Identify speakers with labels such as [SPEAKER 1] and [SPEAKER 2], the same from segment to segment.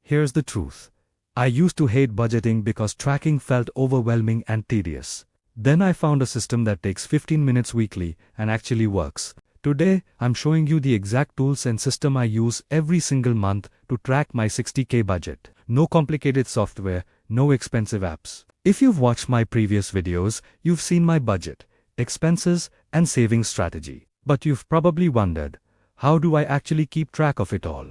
[SPEAKER 1] Here's the truth. I used to hate budgeting because tracking felt overwhelming and tedious. Then I found a system that takes 15 minutes weekly and actually works. Today, I'm showing you the exact tools and system I use every single month to track my 60K budget. No complicated software, no expensive apps. If you've watched my previous videos, you've seen my budget, expenses, and savings strategy. But you've probably wondered, how do I actually keep track of it all?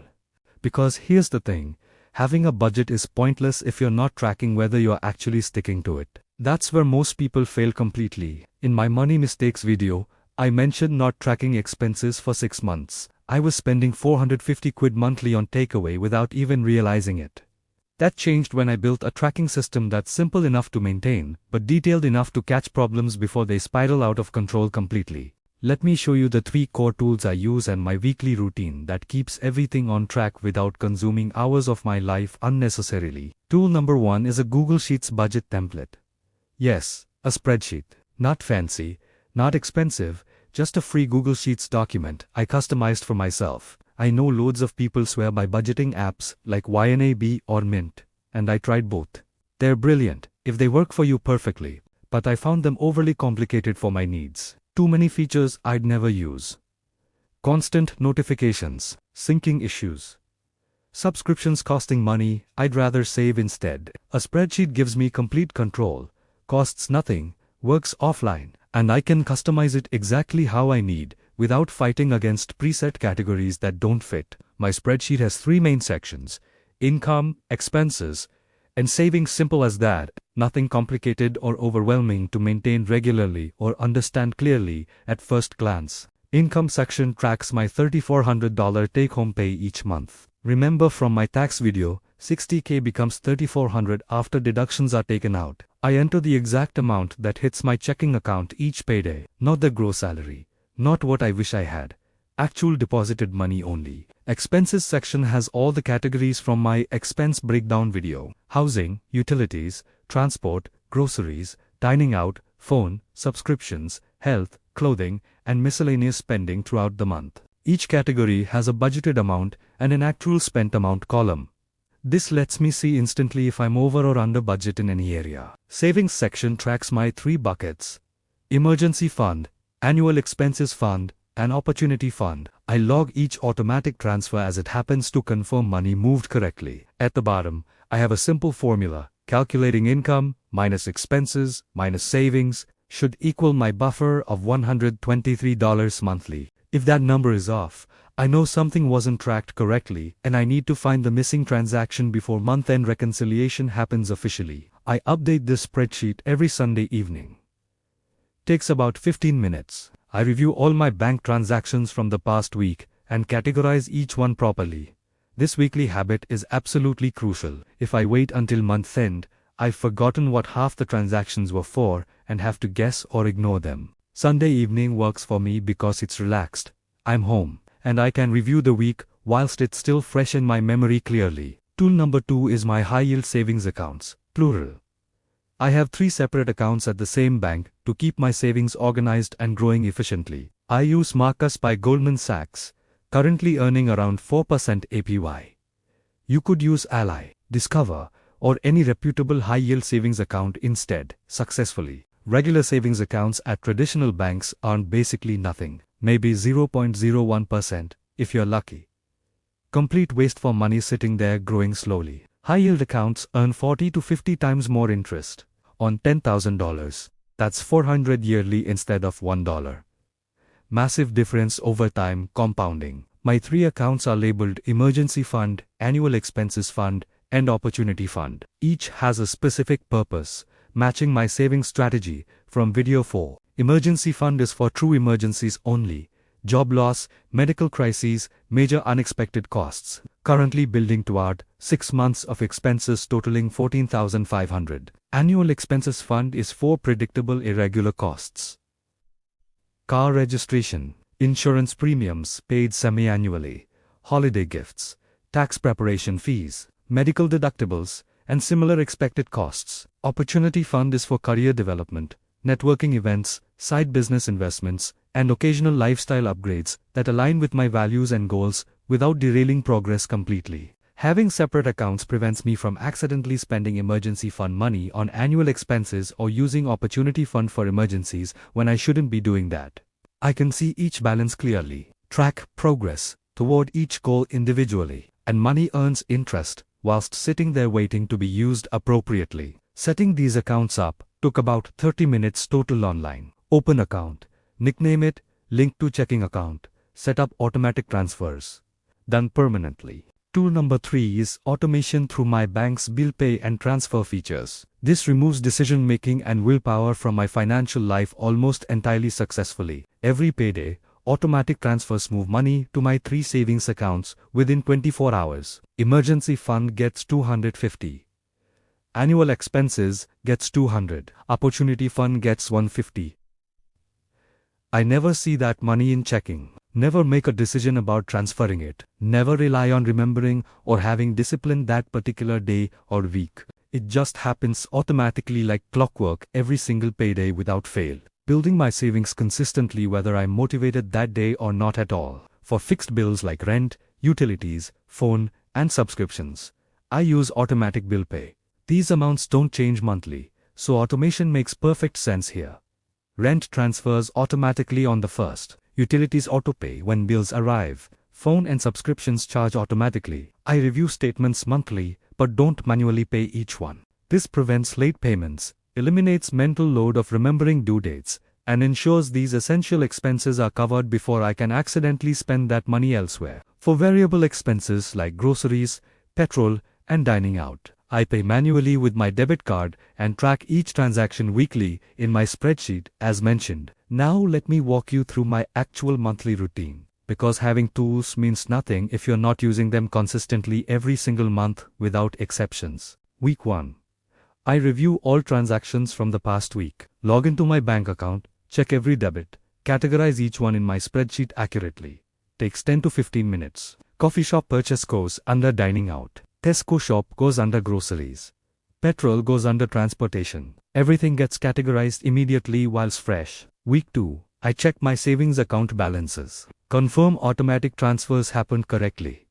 [SPEAKER 1] Because here's the thing, having a budget is pointless if you're not tracking whether you're actually sticking to it. That's where most people fail completely. In my money mistakes video, I mentioned not tracking expenses for 6 months. I was spending 450 quid monthly on takeaway without even realizing it. That changed when I built a tracking system that's simple enough to maintain, but detailed enough to catch problems before they spiral out of control completely. Let me show you the 3 core tools I use and my weekly routine that keeps everything on track without consuming hours of my life unnecessarily. Tool number 1 is a Google Sheets budget template. Yes, a spreadsheet. Not fancy, not expensive, just a free Google Sheets document I customized for myself. I know loads of people swear by budgeting apps like YNAB or Mint, and I tried both. They're brilliant if they work for you perfectly, but I found them overly complicated for my needs. Too many features I'd never use. Constant notifications, syncing issues. Subscriptions costing money, I'd rather save instead. A spreadsheet gives me complete control, costs nothing, works offline, and I can customize it exactly how I need, without fighting against preset categories that don't fit. My spreadsheet has 3 main sections: income, expenses, and savings. Simple as that, nothing complicated or overwhelming to maintain regularly or understand clearly at first glance. Income section tracks my $3,400 take-home pay each month. Remember from my tax video, 60K becomes $3,400 after deductions are taken out. I enter the exact amount that hits my checking account each payday, not the gross salary, not what I wish I had, actual deposited money only. Expenses section has all the categories from my expense breakdown video: housing, utilities, transport, groceries, dining out, phone, subscriptions, health, clothing, and miscellaneous spending throughout the month. Each category has a budgeted amount and an actual spent amount column. This lets me see instantly if I'm over or under budget in any area. Savings section tracks my 3 buckets: emergency fund, annual expenses fund, and opportunity fund. I log each automatic transfer as it happens to confirm money moved correctly. At the bottom, I have a simple formula: calculating income minus expenses minus savings should equal my buffer of $123 monthly. If that number is off, I know something wasn't tracked correctly and I need to find the missing transaction before month-end reconciliation happens officially. I update this spreadsheet every Sunday evening. Takes about 15 minutes. I review all my bank transactions from the past week and categorize each one properly. This weekly habit is absolutely crucial. If I wait until month end, I've forgotten what half the transactions were for and have to guess or ignore them. Sunday evening works for me because it's relaxed. I'm home, and I can review the week whilst it's still fresh in my memory clearly. Tool number 2 is my high-yield savings accounts, plural. I have 3 separate accounts at the same bank to keep my savings organized and growing efficiently. I use Marcus by Goldman Sachs, currently earning around 4% APY. You could use Ally, Discover, or any reputable high-yield savings account instead, successfully. Regular savings accounts at traditional banks earn basically nothing, maybe 0.01% if you're lucky. Complete waste for money sitting there growing slowly. High-yield accounts earn 40 to 50 times more interest on $10,000. That's $400 yearly instead of $1. Massive difference over time, compounding. My 3 accounts are labeled Emergency Fund, Annual Expenses Fund, and Opportunity Fund. Each has a specific purpose, matching my savings strategy from video 4. Emergency Fund is for true emergencies only: job loss, medical crises, major unexpected costs. Currently building toward 6 months of expenses totaling $14,500. Annual Expenses Fund is for predictable irregular costs. Car registration, insurance premiums paid semi-annually, holiday gifts, tax preparation fees, medical deductibles, and similar expected costs. Opportunity Fund is for career development, networking events, side business investments, and occasional lifestyle upgrades that align with my values and goals without derailing progress completely. Having separate accounts prevents me from accidentally spending emergency fund money on annual expenses or using opportunity fund for emergencies when I shouldn't be doing that. I can see each balance clearly, track progress toward each goal individually, and money earns interest whilst sitting there waiting to be used appropriately. Setting these accounts up took about 30 minutes total online. Open account, nickname it, link to checking account, set up automatic transfers. Done permanently. Tool number 3 is automation through my bank's bill pay and transfer features. This removes decision making and willpower from my financial life almost entirely successfully. Every payday, automatic transfers move money to my 3 savings accounts within 24 hours. Emergency fund gets 250. Annual expenses gets 200. Opportunity fund gets 150. I never see that money in checking. Never make a decision about transferring it. Never rely on remembering or having discipline that particular day or week. It just happens automatically like clockwork every single payday without fail. Building my savings consistently whether I'm motivated that day or not at all. For fixed bills like rent, utilities, phone, and subscriptions, I use automatic bill pay. These amounts don't change monthly, so automation makes perfect sense here. Rent transfers automatically on the first. Utilities autopay when bills arrive. Phone and subscriptions charge automatically. I review statements monthly, but don't manually pay each one. This prevents late payments, eliminates mental load of remembering due dates, and ensures these essential expenses are covered before I can accidentally spend that money elsewhere. For variable expenses like groceries, petrol, and dining out, I pay manually with my debit card and track each transaction weekly in my spreadsheet as mentioned. Now let me walk you through my actual monthly routine, because having tools means nothing if you're not using them consistently every single month without exceptions. Week 1. I review all transactions from the past week, log into my bank account, check every debit, categorize each one in my spreadsheet accurately. Takes 10 to 15 minutes. Coffee shop purchase goes under dining out. Tesco shop goes under groceries. Petrol goes under transportation. Everything gets categorized immediately whilst fresh. Week 2. I check my savings account balances. Confirm automatic transfers happened correctly.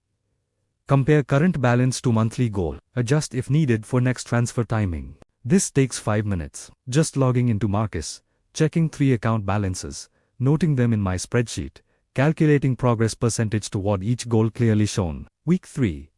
[SPEAKER 1] Compare current balance to monthly goal. Adjust if needed for next transfer timing. This takes 5 minutes. Just logging into Marcus, checking 3 account balances, noting them in my spreadsheet, calculating progress percentage toward each goal clearly shown. Week 3.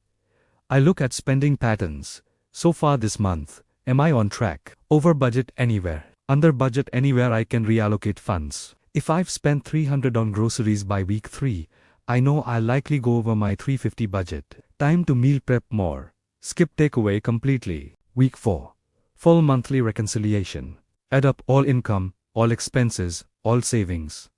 [SPEAKER 1] I look at spending patterns. So far this month, am I on track? Over budget anywhere? Under budget anywhere I can reallocate funds. If I've spent $300 on groceries by week 3, I know I'll likely go over my $350 budget. Time to meal prep more. Skip takeaway completely. Week 4. Full monthly reconciliation. Add up all income, all expenses, all savings.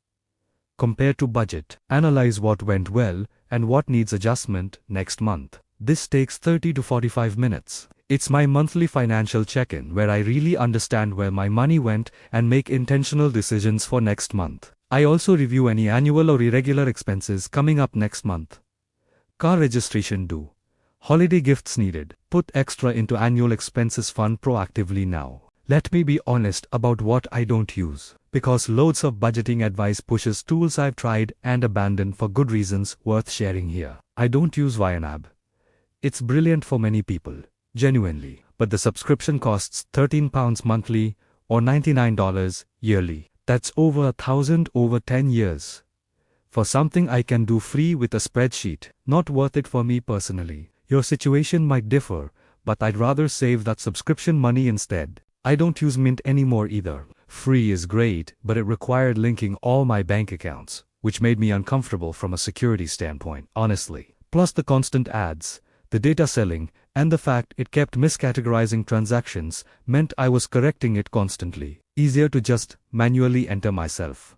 [SPEAKER 1] Compare to budget. Analyze what went well and what needs adjustment next month. This takes 30 to 45 minutes. It's my monthly financial check-in where I really understand where my money went and make intentional decisions for next month. I also review any annual or irregular expenses coming up next month. Car registration due. Holiday gifts needed. Put extra into annual expenses fund proactively now. Let me be honest about what I don't use, because loads of budgeting advice pushes tools I've tried and abandoned for good reasons worth sharing here. I don't use YNAB. It's brilliant for many people, genuinely, but the subscription costs £13 monthly or $99 yearly. That's over $1,000 over 10 years. For something I can do free with a spreadsheet, not worth it for me personally. Your situation might differ, but I'd rather save that subscription money instead. I don't use Mint anymore either. Free is great, but it required linking all my bank accounts, which made me uncomfortable from a security standpoint, honestly. Plus the constant ads, the data selling, and the fact it kept miscategorizing transactions meant I was correcting it constantly. Easier to just manually enter myself.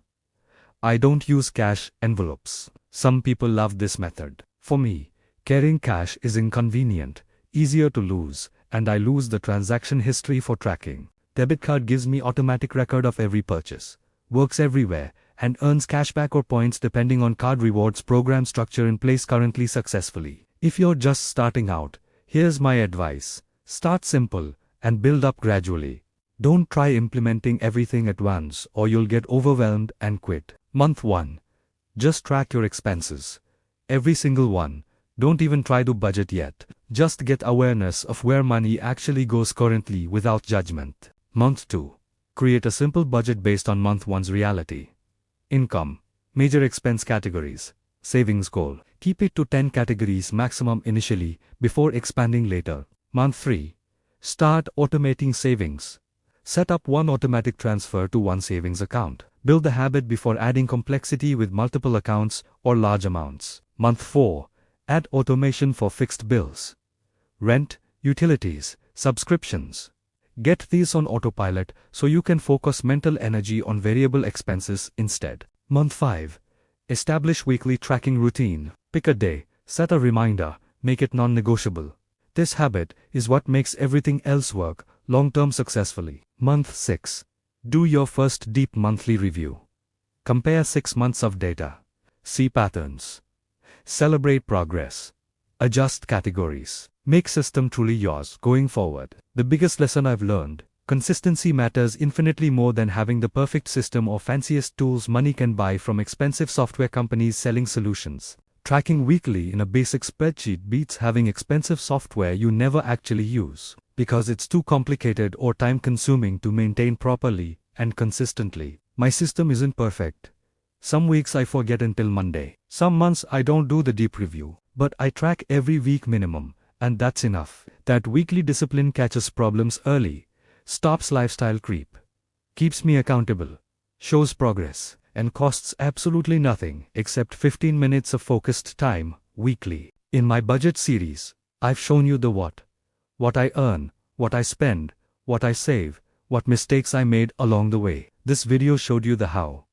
[SPEAKER 1] I don't use cash envelopes. Some people love this method. For me, carrying cash is inconvenient, easier to lose, and I lose the transaction history for tracking. Debit card gives me automatic record of every purchase, works everywhere, and earns cashback or points depending on card rewards program structure in place currently successfully. If you're just starting out, here's my advice. Start simple and build up gradually. Don't try implementing everything at once or you'll get overwhelmed and quit. Month 1. Just track your expenses. Every single one. Don't even try to budget yet. Just get awareness of where money actually goes currently without judgment. Month 2. Create a simple budget based on month 1's reality. Income. Major expense categories. Savings goal. Keep it to 10 categories maximum initially, before expanding later. Month 3. Start automating savings. Set up one automatic transfer to one savings account. Build the habit before adding complexity with multiple accounts or large amounts. Month 4. Add automation for fixed bills. Rent, utilities, subscriptions. Get these on autopilot so you can focus mental energy on variable expenses instead. Month 5. Establish weekly tracking routine. Pick a day, set a reminder, make it non-negotiable. This habit is what makes everything else work long-term successfully. Month 6. Do your first deep monthly review. Compare 6 months of data. See patterns. Celebrate progress. Adjust categories. Make system truly yours going forward. The biggest lesson I've learned: consistency matters infinitely more than having the perfect system or fanciest tools money can buy from expensive software companies selling solutions. Tracking weekly in a basic spreadsheet beats having expensive software you never actually use, because it's too complicated or time-consuming to maintain properly and consistently. My system isn't perfect. Some weeks I forget until Monday. Some months I don't do the deep review, but I track every week minimum, and that's enough. That weekly discipline catches problems early, stops lifestyle creep, keeps me accountable, shows progress, and costs absolutely nothing except 15 minutes of focused time weekly. In my budget series, I've shown you the what I earn, what I spend, what I save, what mistakes I made along the way. This video showed you the how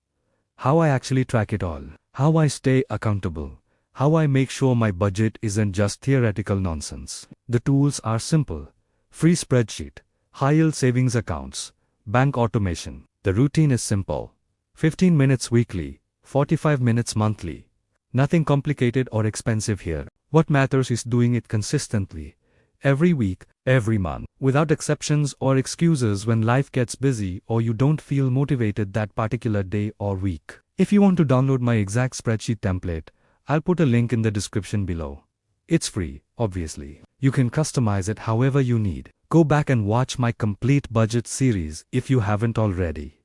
[SPEAKER 1] I actually track it all, how I stay accountable, how I make sure my budget isn't just theoretical nonsense. The tools are simple: free spreadsheet, high-yield savings accounts, bank automation. The routine is simple: 15 minutes weekly, 45 minutes monthly. Nothing complicated or expensive here. What matters is doing it consistently, every week, every month, without exceptions or excuses when life gets busy or you don't feel motivated that particular day or week. If you want to download my exact spreadsheet template, I'll put a link in the description below. It's free, obviously. You can customize it however you need. Go back and watch my complete budget series if you haven't already.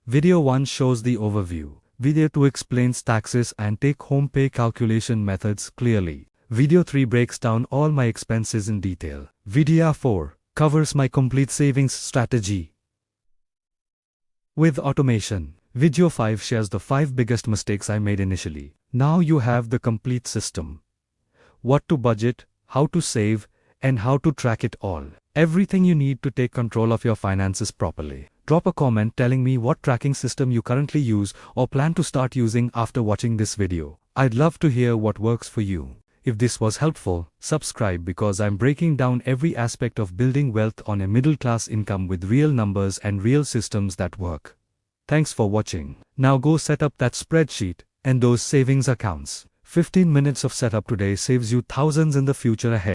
[SPEAKER 1] Video 1 shows the overview. Video 2 explains taxes and take-home pay calculation methods clearly. Video 3 breaks down all my expenses in detail. Video 4 covers my complete savings strategy with automation. Video 5 shares the 5 biggest mistakes I made initially. Now you have the complete system: what to budget, how to save, and how to track it all. Everything you need to take control of your finances properly. Drop a comment telling me what tracking system you currently use or plan to start using after watching this video. I'd love to hear what works for you. If this was helpful, subscribe, because I'm breaking down every aspect of building wealth on a middle-class income with real numbers and real systems that work. Thanks for watching. Now go set up that spreadsheet and those savings accounts. 15 minutes of setup today saves you thousands in the future ahead.